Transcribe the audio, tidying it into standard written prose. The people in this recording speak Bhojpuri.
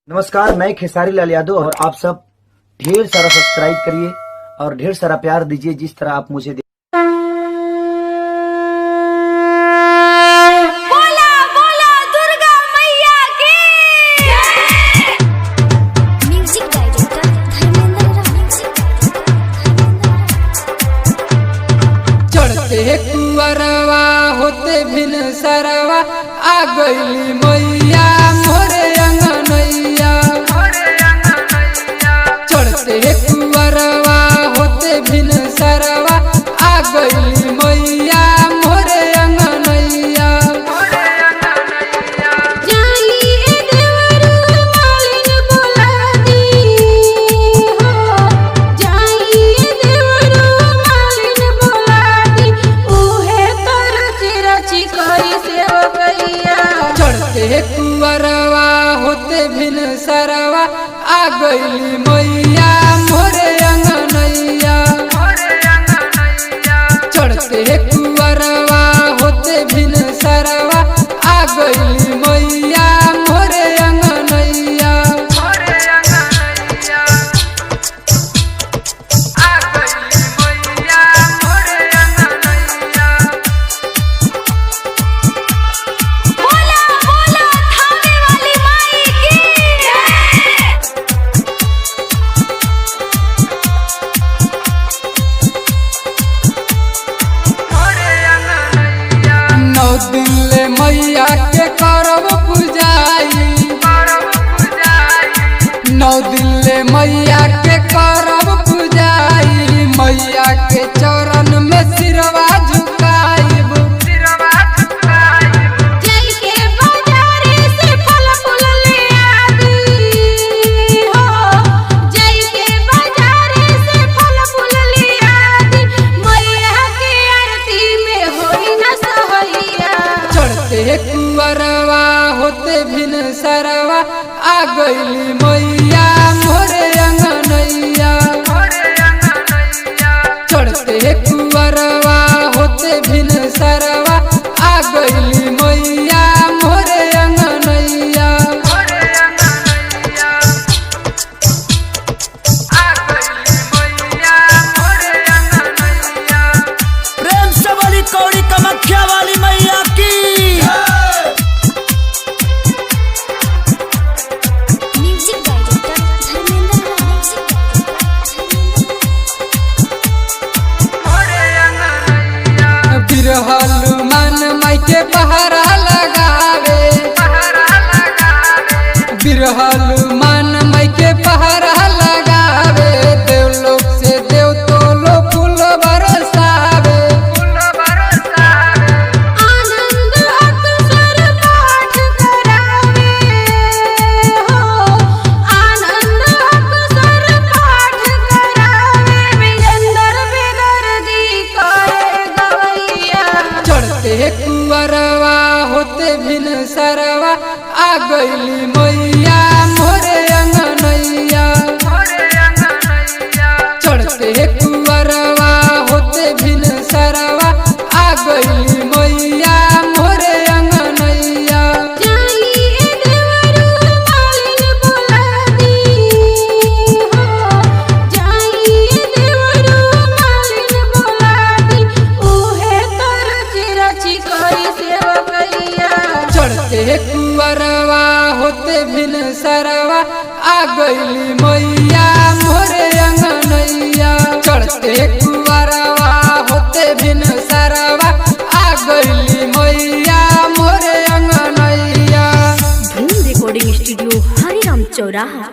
नमस्कार, मैं खेसारी लाल यादव और आप सब ढेर सारा सब्सक्राइब करिए और ढेर सारा प्यार दीजिए जिस तरह आप मुझे बोला बोला दुर्गा मैया की म्यूजिक डायरेक्टर चढ़ते कुवरवा होते भिन सरवा आ गईली मैया मोरे अंगनैया। चढ़ते कुवरवा होते भिन सरवा आ गईली मैया मोरे अंगनैया। चढ़ते कुवरवा होते भिन सरवा आ गईली मैया मोरे अंगनैया। चढ़ते कुवरवा होते भिन सरवा आ गईली मैया मोरे अंगनैया। बोला बोला थाने वाली माई की नौ दिन ले मैया के करब पूजाई। 9 दिन ले मैया के करब पूजाई। मैया के चरण में सिरवा झुकाईब। जय के बाजारे से फल फूल ले आदी हो। जय के बाजारे से फल फूल ले आदी। मैया के आरती में होई न सहैया। चढ़ते कुवरवा होते भिन सरवा आ गईली मैया मोरे अंगनैया। चढ़ते कुवरवा होते भिन सरवा आ गईली मैया मोरे अंगनैया। प्रेम से बोली कौड़ी कामाख्या वाली मैया की। म्यूजिक डायरेक्टर बिरहलुमान माई के पहरा लगावे। बिरहलुमान माई के पहरा लगावे। देवलोक से देव तोलो फूल बरसावे। आनंद अक्सर पाठ करावे हो। आनंद अक्सर पाठ करावे। विजेंद्र बेदर्दी करे गवैया। चढ़ते कुवरवा होते भिन सरवा आ गईली मैया मोरे अंगनैया। चढ़ते कुवरवा होते भिन सरवा आ गईली मैया मोरे अंगनैया। जाइए देवरू मालिन बोला दी हो। जाइए देवरू मालिन बोला दी। उहे तर चिरची करी सेवकैया। चढ़ते कुवरवा होते भिन सरवा आ गईली मैया मोरे अंगनैया। चढ़ते कुवरवा होते भिन सरवा आ गईली मैया मोरे अंगनैया। धूम रिकॉर्डिंग स्टूडियो हरिराम चौराहा।